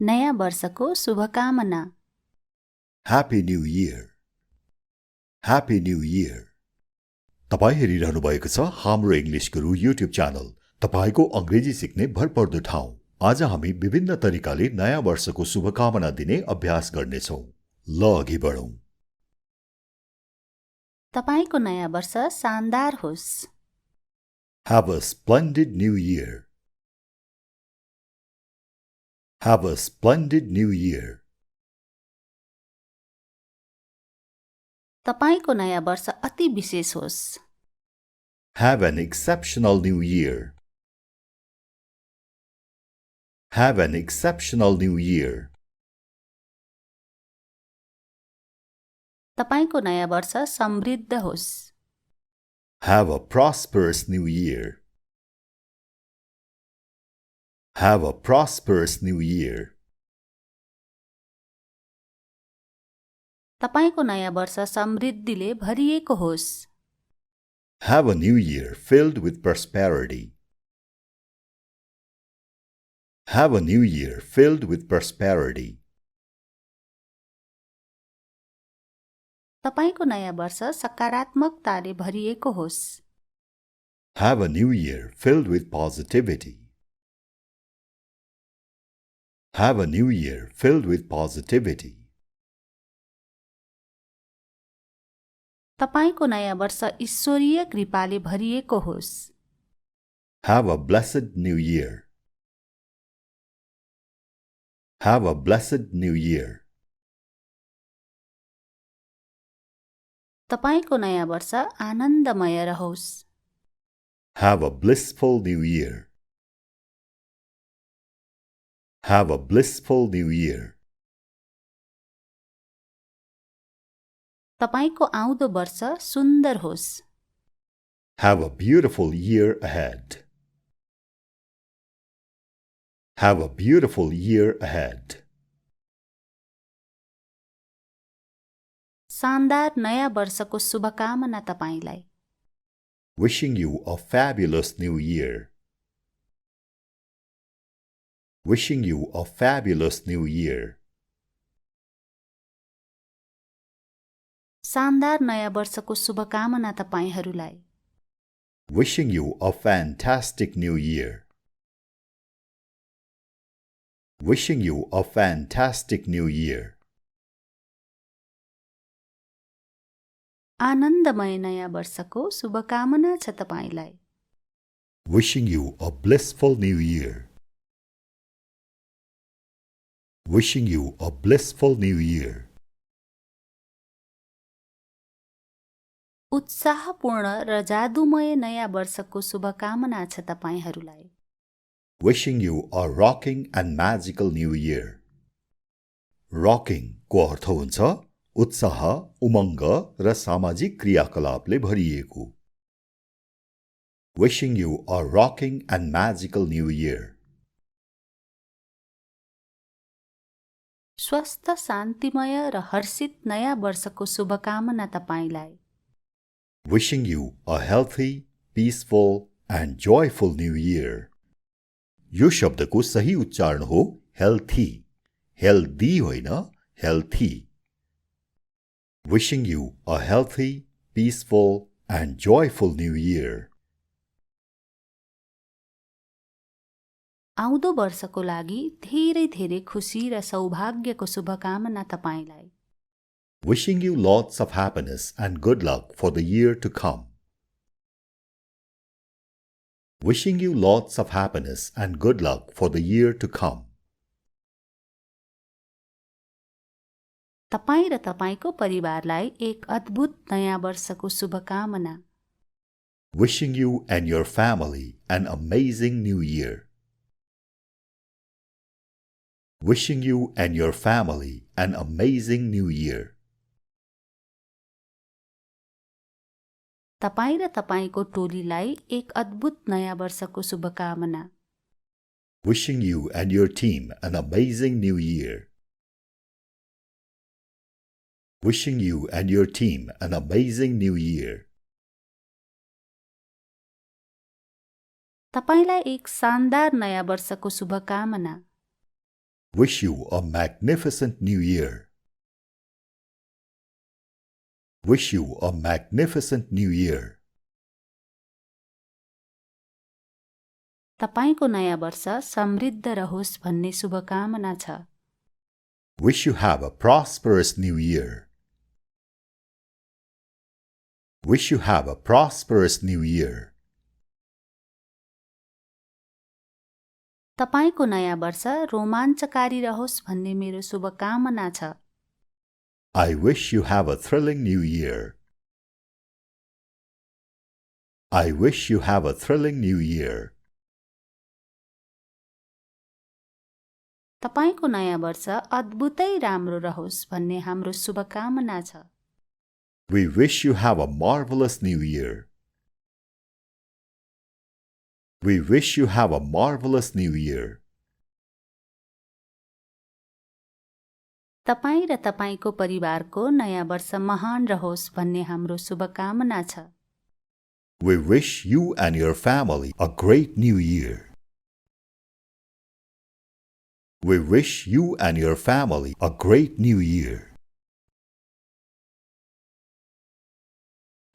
नयाँ वर्षको शुभकामना। Happy New Year. Happy New Year. तपाईं हेरिरहनु भएको छ हाम्रो इंग्लिश गुरु युट्युब च्यानल। तपाईको अंग्रेजी सिक्ने भरपर्दो ठाउँ। आज हामी विभिन्न तरिकाले नयाँ वर्षको शुभकामना दिने अभ्यास गर्नेछौँ। ल अघि बढौं। तपाईको नयाँ वर्ष शानदार होस्। Have a splendid new year. Have a splendid new year. तपाईको नयाँ वर्ष अति विशेष होस्। Have an exceptional new year. Have an exceptional new year. तपाईको नयाँ वर्ष समृद्ध होस्। Have a prosperous new year. Have a prosperous new year. तपाईको नयाँ वर्ष समृद्धिले भरिएको होस्। Have a new year filled with prosperity. Have a new year filled with prosperity. तपाईको नयाँ वर्ष सकारात्मकताले भरिएको होस्। Have a new year filled with positivity. Have a new year filled with positivity. तपाईको नयाँ वर्ष ईश्वरीय कृपाले भरिएको होस्। Have a blessed new year. Have a blessed new year. तपाईको नयाँ वर्ष आनन्दमय रहोस्। Have a blissful new year. Have a blissful new year. तपाईको आउँदो वर्ष सुन्दर होस्। Have a beautiful year ahead. Have a beautiful year ahead. शानदार नयाँ वर्षको शुभकामना तपाईलाई। Wishing you a fabulous new year. Wishing you a fabulous new year. शानदार नयाँ वर्षको शुभकामना तपाईहरूलाई। Wishing you a fantastic new year. Wishing you a fantastic new year. आनन्दमय नयाँ वर्षको शुभकामना छ तपाईलाई। Wishing you a blissful new year. Wishing you a blissful new year. उत्साहपूर्ण र जादुमय नयाँ वर्षको शुभकामना छ तपाईहरूलाई। Wishing you a rocking and magical new year. Rocking को अर्थ हुन्छ उत्साह, उमङ्ग र सामाजिक क्रियाकलापले भरिएको। Wishing you a rocking and magical new year. स्वस्थ, शान्तिमय र हर्षित नयाँ वर्षको शुभकामना तपाईलाई। Wishing you a healthy, peaceful and joyful new year. यो शब्दको सही उच्चारण हो healthy. Healthy होइन, healthy. Wishing you a healthy, peaceful and joyful new year. आउँदो वर्षको लागि धेरै धेरै खुसी र सौभाग्यको शुभकामना तपाईलाई। Wishing you lots of happiness and good luck for the year to come. Wishing you lots of happiness and good luck for the year to come. तपाईं र तपाईंको परिवारलाई एक अद्भुत नयाँ वर्षको शुभकामना। Wishing you and your family an amazing new year. Wishing you and your family an amazing new year. तपाईं र तपाईंको टोलीलाई एक अद्भुत नयाँ वर्षको शुभकामना। Wishing you and your team an amazing new year. Wishing you and your team an amazing new year. तपाईंलाई एक शानदार नयाँ वर्षको शुभकामना। Wish you a magnificent new year. Wish you a magnificent new year. तपाईको नयाँ वर्ष समृद्ध रहोस् भन्ने शुभकामना छ। Wish you have a prosperous new year. Wish you have a prosperous new year. तपाईको नयाँ वर्ष रोमाञ्चकारी रहोस् भन्ने मेरो शुभकामना छ। I wish you have a thrilling new year. I wish you have a thrilling new year. तपाईको नयाँ वर्ष अद्भुतै राम्रो रहोस् भन्ने हाम्रो शुभकामना छ। We wish you have a marvelous new year. We wish you have a marvelous new year. तपाईं र तपाईंको परिवारको नयाँ वर्ष महान रहोस् भन्ने हाम्रो शुभकामना छ। We wish you and your family a great new year. We wish you and your family a great new year.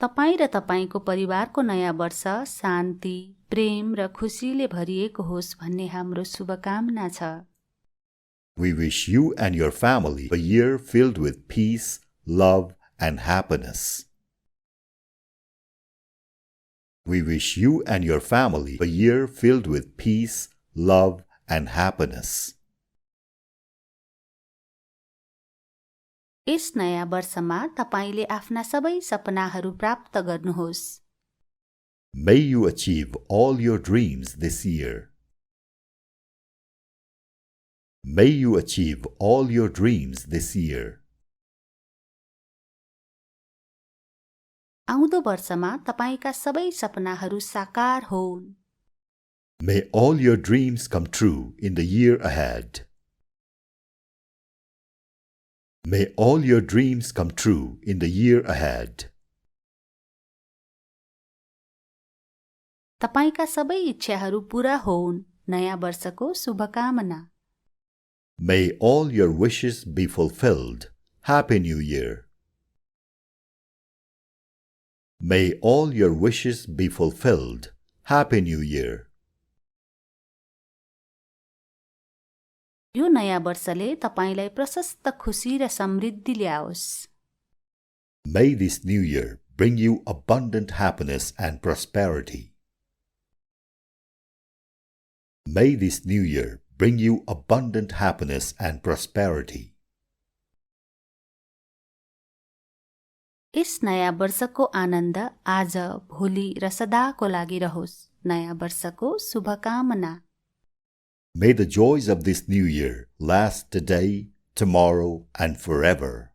तपाईं र तपाईंको परिवारको नयाँ वर्ष शान्ति, प्रेम र खुशीले भरिएको होस् भन्ने हाम्रो शुभकामना छ। We wish you and your family a year filled with peace, love, and happiness. We wish you and your family a year filled with peace, love, and happiness. यस नयाँ वर्षमा तपाईंले आफ्ना सबै सपनाहरू प्राप्त गर्नुहोस्। May you achieve all your dreams this year. May you achieve all your dreams this year. आउँदो वर्षमा तपाईंका सबै सपनाहरू साकार होऊन्। May all your dreams come true in the year ahead. May all your dreams come true in the year ahead. तपाईंका सबै इच्छाहरू पूरा होऊन्। नयाँ वर्षको शुभकामना। May all your wishes be fulfilled. Happy New Year. May all your wishes be fulfilled. Happy New Year. यो नयाँ वर्षले तपाईंलाई प्रशस्त खुशी र समृद्धि ल्याओस्। May this new year bring you abundant happiness and prosperity. May this new year bring you abundant happiness and prosperity. यस नयाँ वर्षको आनन्द आज, भोलि र सदाको लागि रहोस्। नयाँ वर्षको शुभकामना। May the joys of this new year last today, tomorrow, and forever.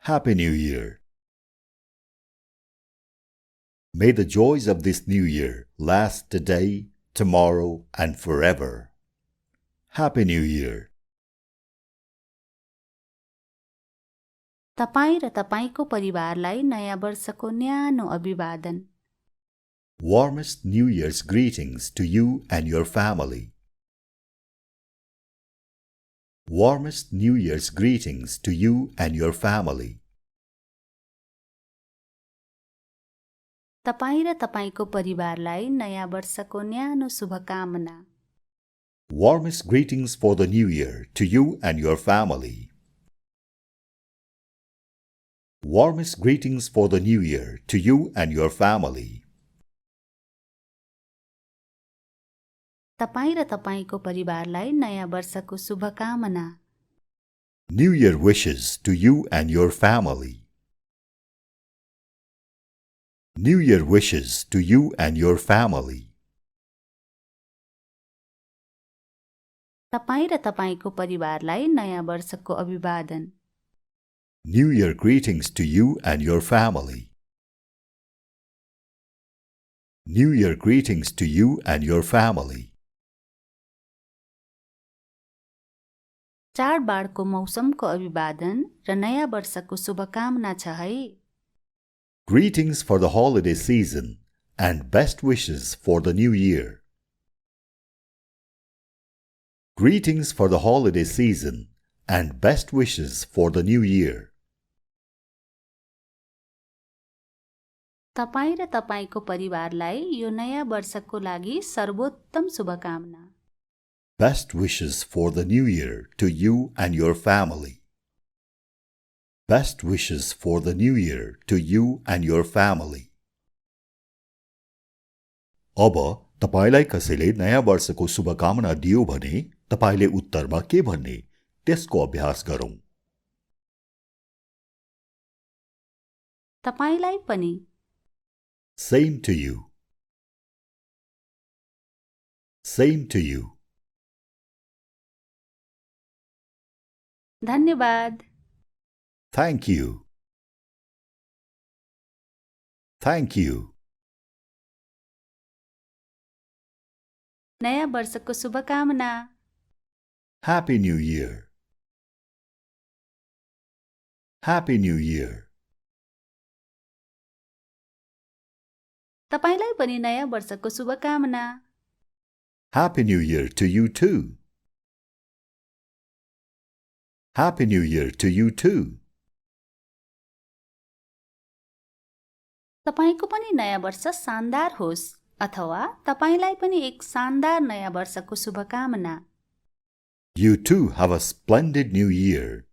Happy New Year. May the joys of this new year last today, tomorrow, and forever. Happy New Year. तपाईं र तपाईंको परिवारलाई नयाँ वर्षको न्यानो अभिवादन। Warmest New Year's greetings to you and your family. Warmest New Year's greetings to you and your family. तपाईं र तपाईंको परिवारलाई नयाँ वर्षको न्यानो शुभकामना। Warmest greetings for the new year to you and your family. Warmest greetings for the new year to you and your family. तपाईं र तपाईंको परिवारलाई नयाँ वर्षको शुभकामना। New Year wishes to you and your family. New Year wishes to you and your family. तपाईं र तपाईंको परिवारलाई नयाँ वर्षको अभिवादन। New Year greetings to you and your family. New Year greetings to you and your family. चाडबाडको मौसमको अभिवादन र नयाँ वर्षको शुभकामना छ है। Greetings for the holiday season and best wishes for the new year. Greetings for the holiday season and best wishes for the new year. तपाईं र तपाईंको परिवारलाई यो नयाँ वर्षको लागि सर्वोत्तम शुभकामना। Best wishes for the new year to you and your family. Best wishes for the new year to you and your family. अब तपाईलाई कसैले नयाँ वर्षको शुभकामना दियो भने तपाईले उत्तरमा के भन्ने त्यसको अभ्यास गरौं। तपाईलाई पनि। Same to you. Same to you. धन्यवाद। Thank you. Thank you. नयाँ वर्षको शुभकामना। Happy New Year. Happy New Year. तपाईलाई पनि नयाँ वर्षको शुभकामना। Happy New Year to you too. Happy New Year to you too. तपाईको पनि नयाँ वर्ष शानदार होस् अथवा तपाईलाई पनि एक शानदार नयाँ वर्षको शुभकामना। You too have a splendid new year.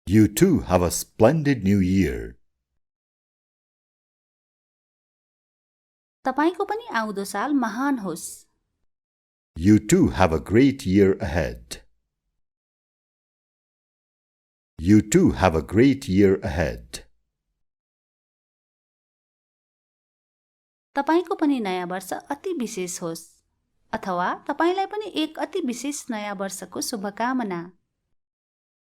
You too have a splendid new year. तपाईको पनि आउँदो साल महान होस्। You too have a great year ahead. You too have a great year ahead. तपाईको पनि नयाँ वर्ष अति विशेष होस् अथवा तपाईलाई पनि एक अति विशेष नयाँ वर्षको शुभकामना।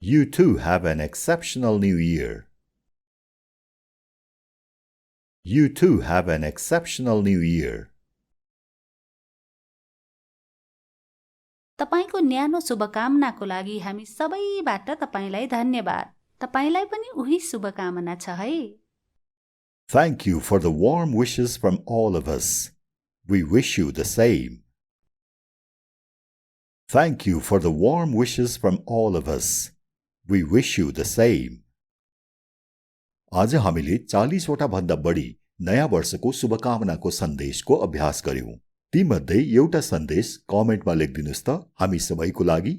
You too have an exceptional new year. You too have an exceptional new year. तपाईको न्यानो शुभकामनाको लागि हामी सबैबाट तपाईलाई धन्यवाद। तपाईलाई पनि उही शुभकामना छ है। Thank you for the warm wishes from all of us. We wish you the same. Thank you for the warm wishes from all of us. We wish you the same. आज हामीले 40 वटा भन्दा बढी नयाँ वर्षको शुभकामनाको सन्देशको अभ्यास गर्यौं। तीमध्ये एउटा सन्देश कमेन्टमा लेखिदिनुस् त हामी सबैको लागि।